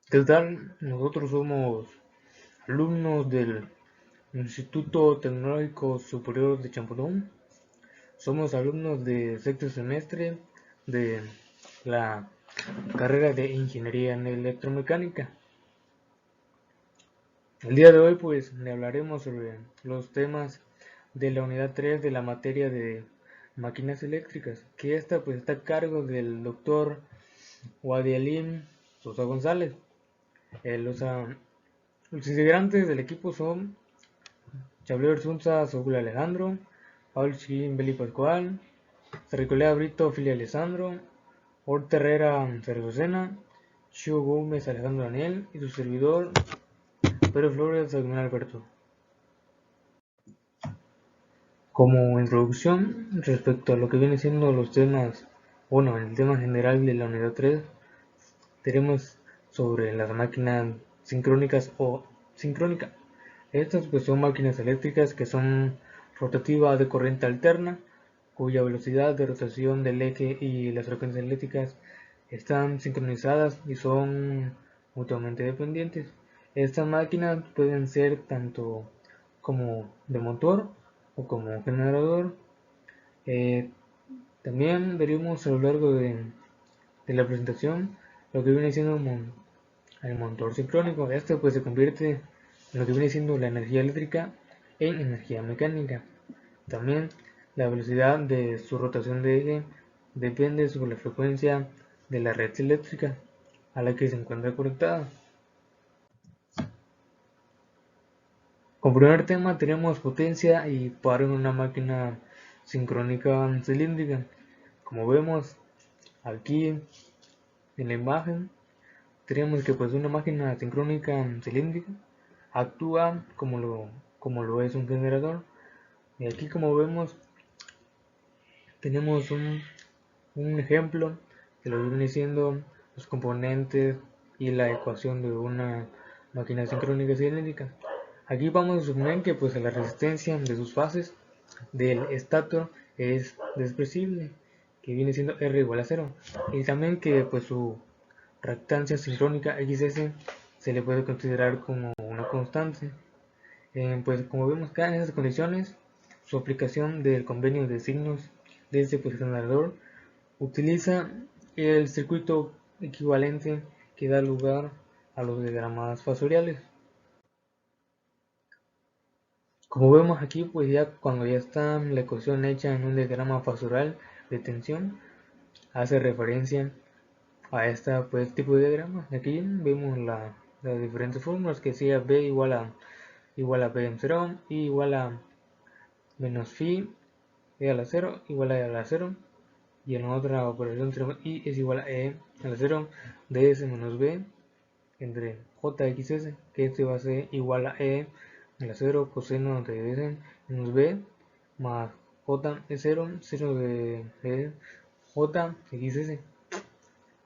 ¿Qué tal? Nosotros somos alumnos del Instituto Tecnológico Superior de Champotón. Somos alumnos de sexto semestre de la carrera de Ingeniería en Electromecánica. El día de hoy pues le hablaremos sobre los temas de la unidad 3 de la materia de máquinas eléctricas, que esta pues está a cargo del doctor Wadialim Sosa González. Los integrantes del equipo son Xavier Sunza, Saúl Alejandro, Paul Chiquín, Beli Pascual, Sarricolea Brito, Fili Alessandro, Horta Herrera, Sergio Sena, Chio Gómez, Alejandro Daniel y su servidor, Pedro Flores, Agustín Alberto. Como introducción respecto a lo que viene siendo los temas, bueno, el tema general de la unidad 3, tenemos sobre las máquinas sincrónicas o sincrónica. Estas pues son máquinas eléctricas que son rotativas de corriente alterna, cuya velocidad de rotación del eje y las frecuencias eléctricas están sincronizadas y son mutuamente dependientes. Estas máquinas pueden ser tanto como de motor o como generador. Eh, También veremos a lo largo de la presentación lo que viene siendo el motor sincrónico. Este pues se convierte en lo que viene siendo la energía eléctrica en energía mecánica. También la velocidad de su rotación de eje depende sobre la frecuencia de la red eléctrica a la que se encuentra conectada. Como primer tema tenemos potencia y par en una máquina sincrónica cilíndrica. Como vemos aquí en la imagen, tenemos que pues una máquina sincrónica cilíndrica actúa como lo es un generador. Y aquí como vemos tenemos un ejemplo de lo que viene siendo los componentes y la ecuación de una máquina sincrónica cilíndrica. Aquí vamos a suponer que pues la resistencia de sus fases del estator es despreciable, que viene siendo R igual a 0, y también que pues su reactancia sincrónica XS se le puede considerar como una constante. Pues como vemos acá en esas condiciones, su aplicación del convenio de signos de este posicionador utiliza el circuito equivalente que da lugar a los diagramas fasoriales. Como vemos aquí, pues ya cuando ya está la ecuación hecha en un diagrama fasorial de tensión, hace referencia a este pues, tipo de diagrama. Aquí vemos las diferentes fórmulas, que sea B igual a B en 0, I igual a menos phi, E a la 0 igual a E a la 0, y en la otra operación tenemos I es igual a E a la 0, ds menos B entre jxs, que este va a ser igual a E a la 0 coseno de ds menos B más j es 0, seno de jxs.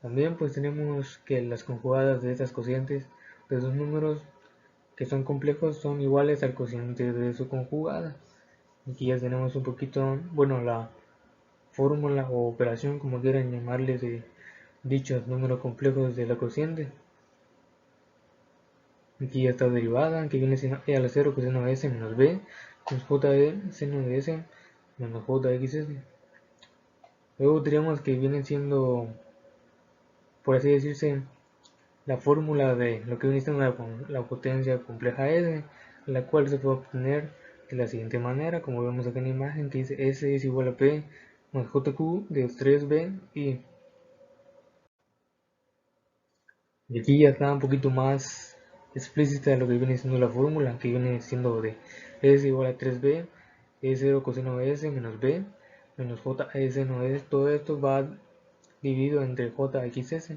También pues tenemos que las conjugadas de estas cocientes de dos números que son complejos son iguales al cociente de su conjugada. Aquí ya tenemos un poquito, bueno, la fórmula o operación, como quieran llamarle, de dichos números complejos de la cociente. Aquí ya está derivada, que viene siendo e a la 0 coseno de s menos b, más j de seno de s menos jxs. Luego tenemos que viene siendo, por así decirse, la fórmula de lo que viene siendo la potencia compleja S, la cual se puede obtener de la siguiente manera, como vemos acá en la imagen, que dice S es igual a P más JQ de 3B y aquí ya está un poquito más explícita lo que viene siendo la fórmula, que viene siendo de S igual a 3B, E0 coseno de S menos B, menos J seno de S, todo esto va dividido entre JXS,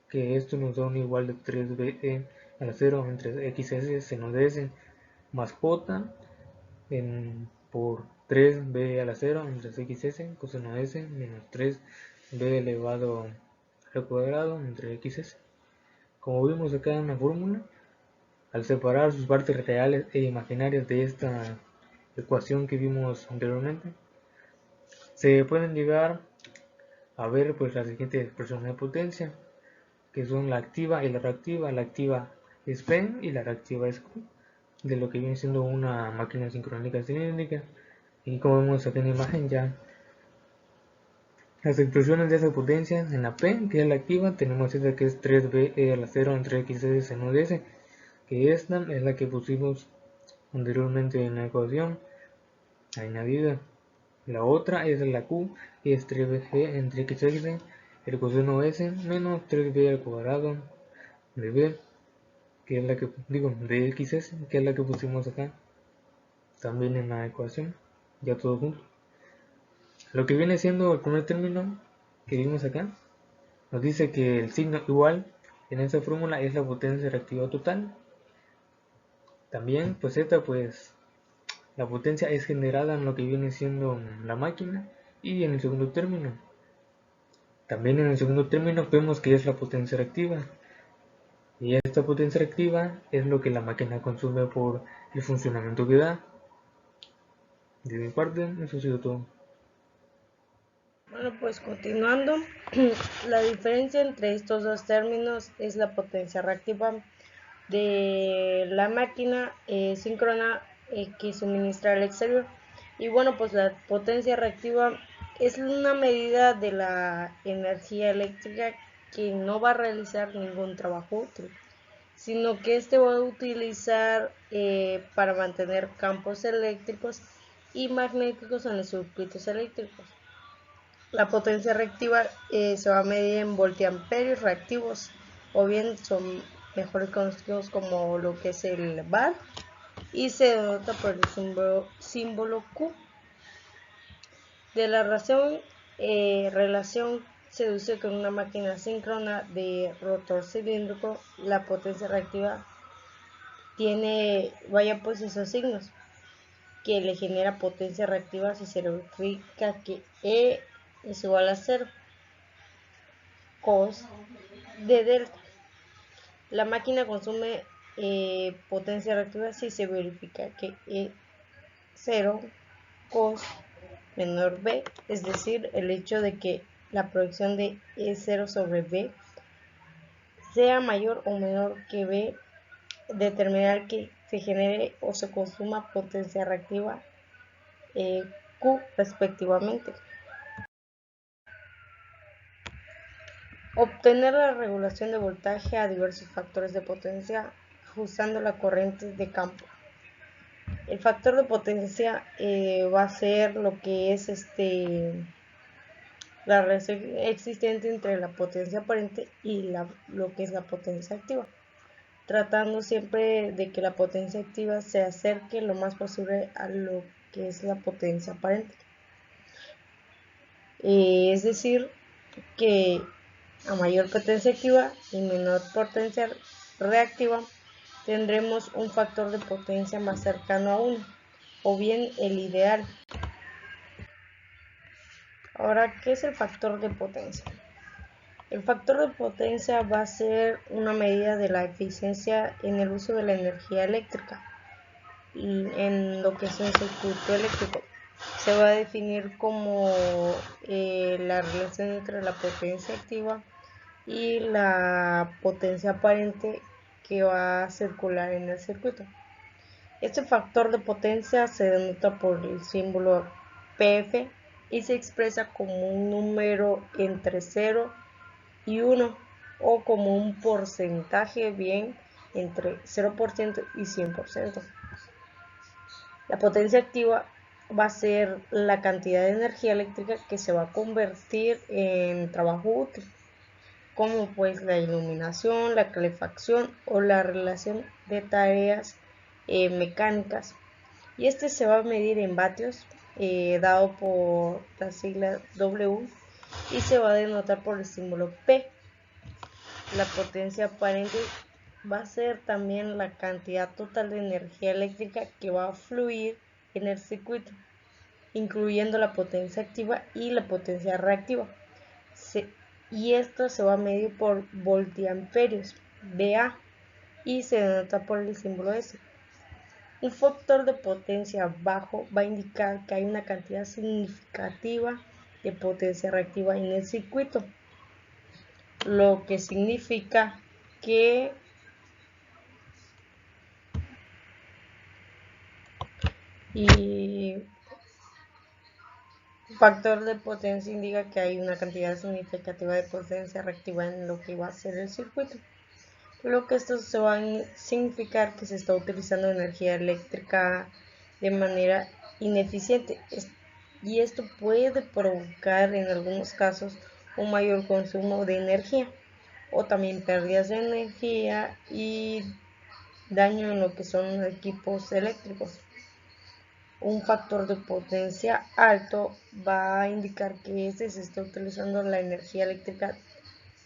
que esto nos da un igual de 3BE a la 0 entre XS seno de S más J por 3B a la 0 entre XS coseno de S menos 3B elevado al cuadrado entre XS. Como vimos acá en la fórmula, al separar sus partes reales e imaginarias de esta ecuación que vimos anteriormente, se pueden llegar a ver pues la siguiente expresión de potencia. que son la activa y la reactiva. La activa es P y la reactiva es Q, de lo que viene siendo una máquina sincrónica cilíndrica. Y como vemos aquí en la imagen ya las expresiones de esa potencia en la P, que es la activa, tenemos esta que es 3b a la 0 entre x seno de s, que esta es la que pusimos anteriormente en la ecuación añadida. La otra es la Q, y es 3b entre x el coseno s menos 3b al cuadrado de b, que es la que de xs, que es la que pusimos acá también en la ecuación, ya todo junto. Lo que viene siendo el primer término que vimos acá, nos dice que el signo igual en esta fórmula es la potencia reactiva total. También pues la potencia es generada en lo que viene siendo la máquina. Y en el segundo término, también en el segundo término vemos que es la potencia reactiva. Y esta potencia reactiva es lo que la máquina consume por el funcionamiento que da. De mi parte, eso ha sido todo. Bueno, pues continuando, la diferencia entre estos dos términos es la potencia reactiva de la máquina síncrona que suministra al exterior. Y bueno, pues la potencia reactiva es una medida de la energía eléctrica que no va a realizar ningún trabajo útil, sino que este va a utilizar para mantener campos eléctricos y magnéticos en los circuitos eléctricos. La potencia reactiva se va a medir en voltiamperios reactivos, o bien son mejor conocidos como lo que es el var, y se denota por el símbolo Q. De la relación se deduce que en una máquina síncrona de rotor cilíndrico la potencia reactiva tiene, pues esos signos, que le genera potencia reactiva si se verifica que E es igual a 0, cos de delta. La máquina consume potencia reactiva si se verifica que E0 cos menor B, es decir, el hecho de que la proyección de E0 sobre B sea mayor o menor que B, determinar que se genere o se consuma potencia reactiva Q respectivamente. Obtener la regulación de voltaje a diversos factores de potencia ajustando la corriente de campo. El factor de potencia va a ser lo que es la relación existente entre la potencia aparente y lo que es la potencia activa, tratando siempre de que la potencia activa se acerque lo más posible a lo que es la potencia aparente. Es decir, que a mayor potencia activa y menor potencia reactiva tendremos un factor de potencia más cercano a 1, o bien el ideal. Ahora, ¿qué es el factor de potencia? El factor de potencia va a ser una medida de la eficiencia en el uso de la energía eléctrica en lo que es un circuito eléctrico. Se va a definir como la relación entre la potencia activa y la potencia aparente que va a circular en el circuito. Este factor de potencia se denota por el símbolo PF y se expresa como un número entre 0 y 1, o como un porcentaje bien entre 0% y 100%. La potencia activa va a ser la cantidad de energía eléctrica que se va a convertir en trabajo útil, como pues la iluminación, la calefacción o la relación de tareas mecánicas. Y este se va a medir en vatios, dado por la sigla W, y se va a denotar por el símbolo P. La potencia aparente va a ser también la cantidad total de energía eléctrica que va a fluir en el circuito, incluyendo la potencia activa y la potencia reactiva. Y esto se va a medir por voltiamperios, VA, y se denota por el símbolo S. Un factor de potencia bajo va a indicar que hay una cantidad significativa de potencia reactiva en el circuito. lo que significa que factor de potencia indica que hay una cantidad significativa de potencia reactiva en lo que va a ser el circuito, lo que esto se va a significar que se está utilizando energía eléctrica de manera ineficiente, y esto puede provocar en algunos casos un mayor consumo de energía o también pérdidas de energía y daño en lo que son los equipos eléctricos. Un factor de potencia alto va a indicar que se está utilizando la energía eléctrica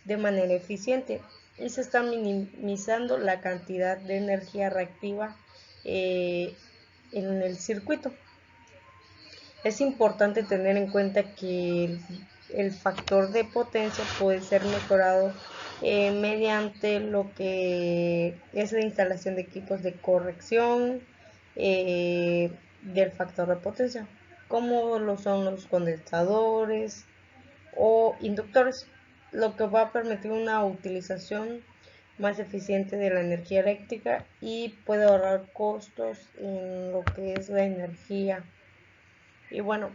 de manera eficiente y se está minimizando la cantidad de energía reactiva en el circuito. Es importante tener en cuenta que el factor de potencia puede ser mejorado mediante lo que es la instalación de equipos de corrección del factor de potencia, como lo son los condensadores o inductores, lo que va a permitir una utilización más eficiente de la energía eléctrica y puede ahorrar costos en lo que es la energía. Y bueno,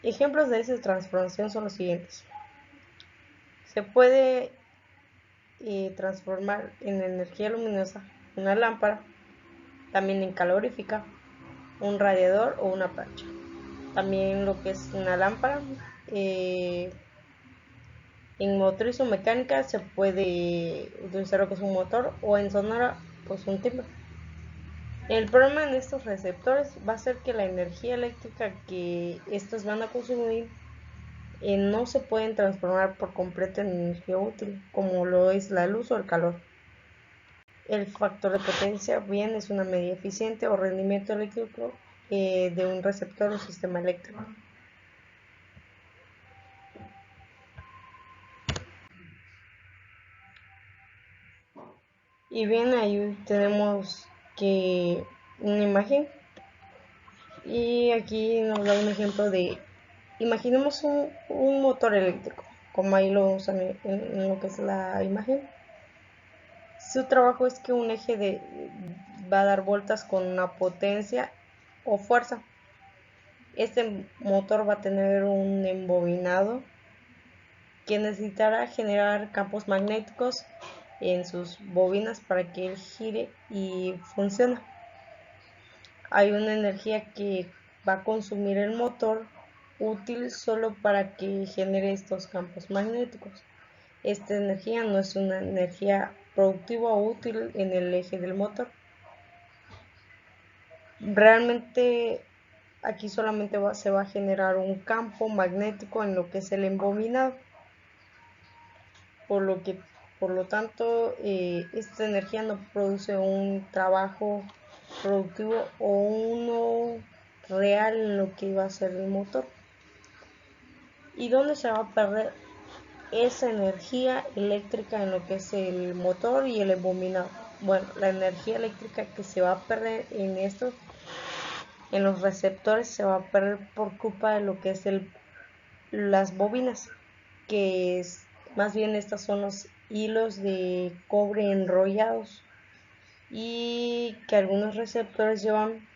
ejemplos de esa transformación son los siguientes. Se puede transformar en energía luminosa una lámpara, también en calorífica, un radiador o una plancha. También lo que es una lámpara en motriz o mecánica se puede utilizar lo que es un motor, o en sonora pues un timbre. El problema en estos receptores va a ser que la energía eléctrica que estos van a consumir no se pueden transformar por completo en energía útil, como lo es la luz o el calor. El factor de potencia bien es una medida eficiente o rendimiento eléctrico de un receptor o sistema eléctrico. Y bien, ahí tenemos que una imagen, y aquí nos da un ejemplo de, imaginemos un motor eléctrico, como ahí lo vemos en lo que es la imagen. Su trabajo es que un eje va a dar vueltas con una potencia o fuerza. Este motor va a tener un embobinado que necesitará generar campos magnéticos en sus bobinas para que él gire y funcione. Hay una energía que va a consumir el motor útil solo para que genere estos campos magnéticos. Esta energía no es una energía productiva o útil en el eje del motor. Realmente aquí solamente se va a generar un campo magnético en lo que es el embobinado, por lo tanto esta energía no produce un trabajo productivo o uno real en lo que va a ser el motor. ¿Y dónde se va a perder esa energía eléctrica en lo que es el motor y el embobinado? Bueno, la energía eléctrica que se va a perder en los receptores, se va a perder por culpa de lo que es las bobinas, que es más bien estas son los hilos de cobre enrollados y que algunos receptores llevan,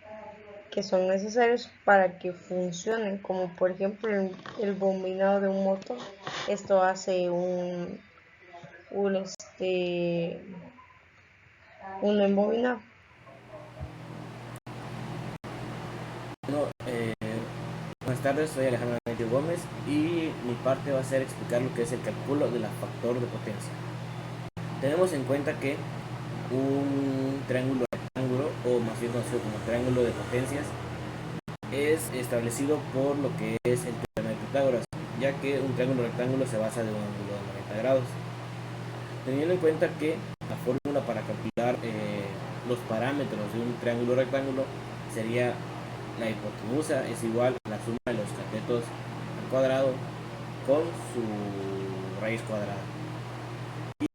que son necesarios para que funcionen, como por ejemplo el bobinado de un motor. Esto hace un embobinado. Bueno, buenas tardes, soy Alejandro Anillo Gómez y mi parte va a ser explicar lo que es el cálculo del factor de potencia. Tenemos en cuenta que un triángulo rectángulo, o más bien conocido como triángulo de potencias, es establecido por lo que es el teorema de Pitágoras, ya que un triángulo rectángulo se basa de un ángulo de 90 grados. Teniendo en cuenta que la fórmula para calcular los parámetros de un triángulo rectángulo sería la hipotenusa es igual a la suma de los catetos al cuadrado con su raíz cuadrada.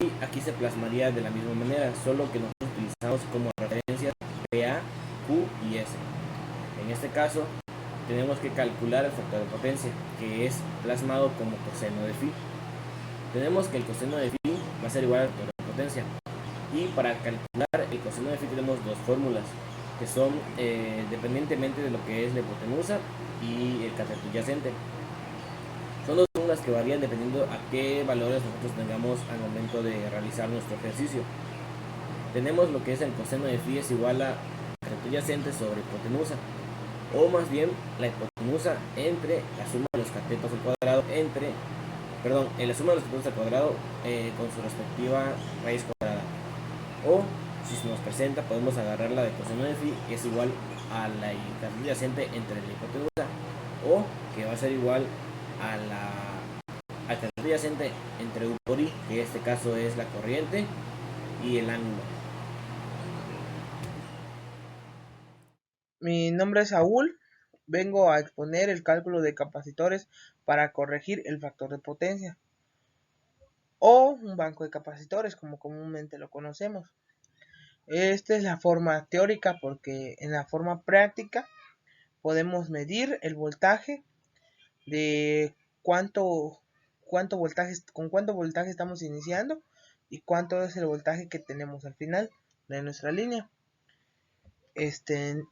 Y aquí se plasmaría de la misma manera, solo que nosotros utilizamos como referencias PA, Q y S. En este caso tenemos que calcular el factor de potencia, que es plasmado como coseno de phi. Tenemos que el coseno de phi va a ser igual al factor de potencia. Y para calcular el coseno de phi tenemos dos fórmulas, que son dependientemente de lo que es la hipotenusa y el cateto adyacente. Son dos fórmulas que varían dependiendo a qué valores nosotros tengamos al momento de realizar nuestro ejercicio. Tenemos lo que es el coseno de phi es igual a cateto adyacente sobre hipotenusa, o más bien la hipotenusa entre la suma de los catetos al cuadrado la suma de los catetos al cuadrado con su respectiva raíz cuadrada. O si se nos presenta, podemos agarrar la de coseno de phi, que es igual a la cateto adyacente entre la hipotenusa, o que va a ser igual al cateto adyacente entre U por I, que en este caso es la corriente y el ángulo. Mi nombre es Saúl, vengo a exponer el cálculo de capacitores para corregir el factor de potencia, o un banco de capacitores como comúnmente lo conocemos. Esta es la forma teórica, porque en la forma práctica podemos medir el voltaje de con cuánto voltaje estamos iniciando y cuánto es el voltaje que tenemos al final de nuestra línea.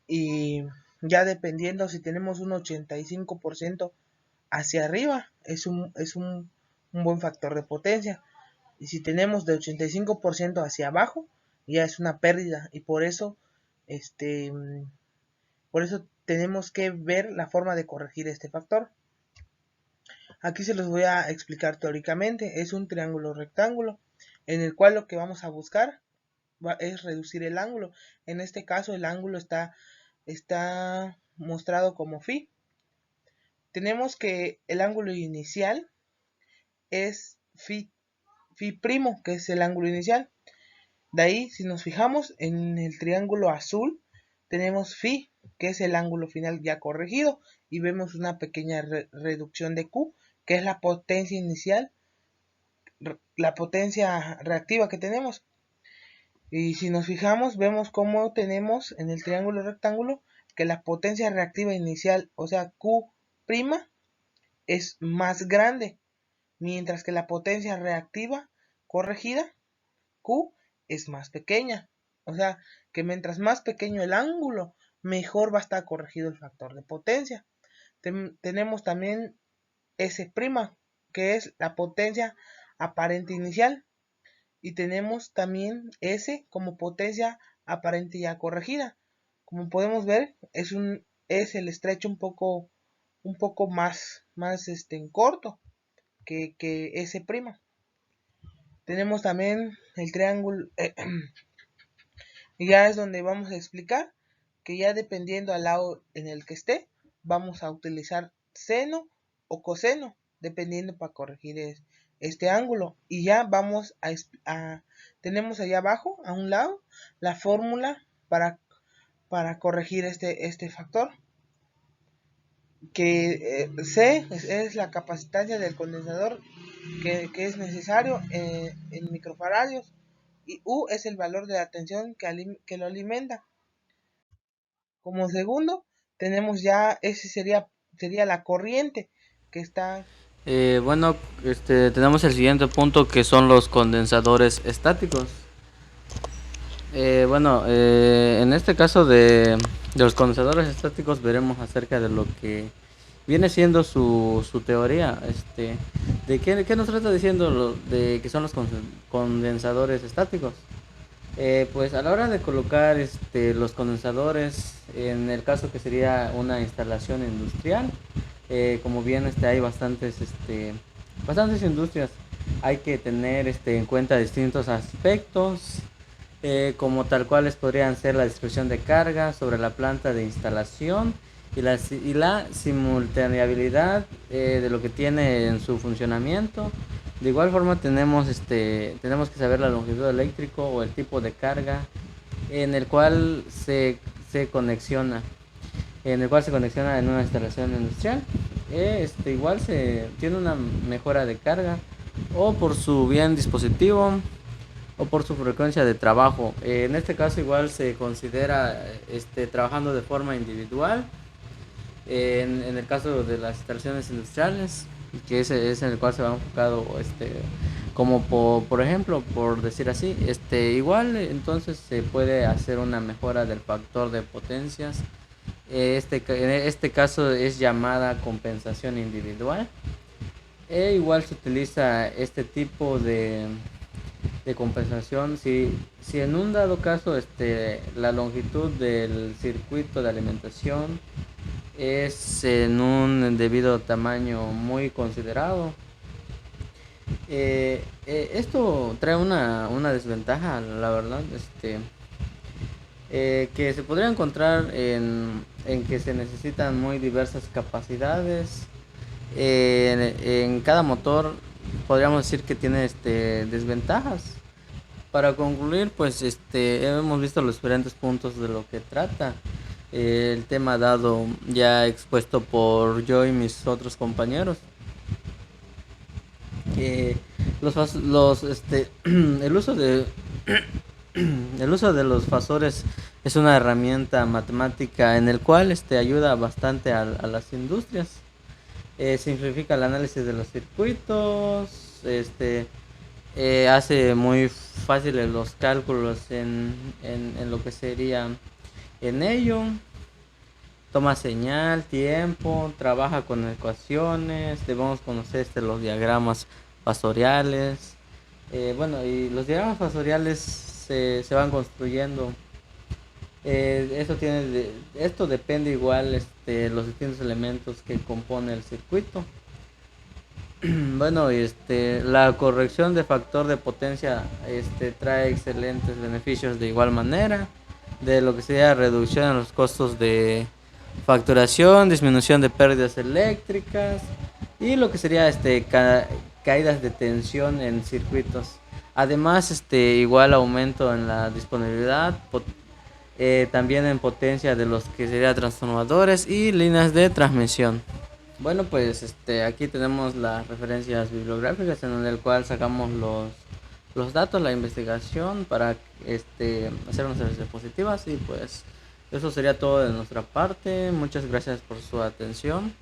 Y ya dependiendo, si tenemos un 85% hacia arriba, es un buen factor de potencia, y si tenemos de 85% hacia abajo, ya es una pérdida, y por eso tenemos que ver la forma de corregir este factor. Aquí se los voy a explicar teóricamente. Es un triángulo rectángulo en el cual lo que vamos a buscar es reducir el ángulo. En este caso el ángulo está mostrado como phi. Tenemos que el ángulo inicial es phi primo, que es el ángulo inicial. De ahí, si nos fijamos en el triángulo azul, tenemos phi, que es el ángulo final ya corregido, y vemos una pequeña reducción de Q, que es la potencia inicial, la potencia reactiva que tenemos. Y si nos fijamos, vemos cómo tenemos en el triángulo rectángulo que la potencia reactiva inicial, o sea Q', es más grande, mientras que la potencia reactiva corregida, Q, es más pequeña. O sea que mientras más pequeño el ángulo, mejor va a estar corregido el factor de potencia. Tenemos también S', que es la potencia aparente inicial, y tenemos también S como potencia aparente ya corregida. Como podemos ver, es el estrecho un poco más en corto que S'. Tenemos también el triángulo, y ya es donde vamos a explicar que ya dependiendo al lado en el que esté, vamos a utilizar seno o coseno, dependiendo para corregir este ángulo. Y ya vamos tenemos allá abajo, a un lado, la fórmula para corregir este factor, que C es la capacitancia del condensador que es necesario en microfaradios, y U es el valor de la tensión que lo alimenta. Como segundo, tenemos ya, ese sería la corriente que está. Bueno, tenemos el siguiente punto, que son los condensadores estáticos. En este caso de los condensadores estáticos veremos acerca de lo que viene siendo su teoría. ¿De qué nos trata diciendo de que son los condensadores estáticos? Pues a la hora de colocar los condensadores, en el caso que sería una instalación industrial, como bien hay bastantes industrias, hay que tener en cuenta distintos aspectos, como tal cuales podrían ser la dispersión de carga sobre la planta de instalación y la simultaneabilidad de lo que tiene en su funcionamiento. De igual forma tenemos que saber la longitud eléctrico o el tipo de carga en el cual se conexiona en una instalación industrial. Igual se tiene una mejora de carga, o por su bien dispositivo o por su frecuencia de trabajo. En este caso igual se considera trabajando de forma individual. En el caso de las instalaciones industriales, que ese es en el cual se va enfocado, como por ejemplo, por decir así, igual entonces se puede hacer una mejora del factor de potencias. En este caso es llamada compensación individual. Igual se utiliza este tipo de compensación si en un dado caso la longitud del circuito de alimentación es en un debido tamaño muy considerado. Esto trae una desventaja, la verdad, que se podría encontrar en que se necesitan muy diversas capacidades. En cada motor podríamos decir que tiene desventajas. Para concluir, pues hemos visto los diferentes puntos de lo que trata el tema dado ya expuesto por yo y mis otros compañeros. El uso de el uso de los fasores es una herramienta matemática en el cual ayuda bastante a las industrias. Simplifica el análisis de los circuitos, hace muy fáciles los cálculos en lo que sería en ello. Toma señal, tiempo, trabaja con ecuaciones, debemos conocer los diagramas fasoriales. Bueno, y los diagramas fasoriales se van construyendo. Esto depende igual los distintos elementos que componen el circuito. Bueno, la corrección de factor de potencia trae excelentes beneficios de igual manera, de lo que sería reducción en los costos de facturación, disminución de pérdidas eléctricas y lo que sería caídas de tensión en circuitos. Además, igual aumento en la disponibilidad, también en potencia de los que serían transformadores y líneas de transmisión. Bueno, pues aquí tenemos las referencias bibliográficas en el cual sacamos los datos, la investigación para hacer unas diapositivas y pues eso sería todo de nuestra parte. Muchas gracias por su atención.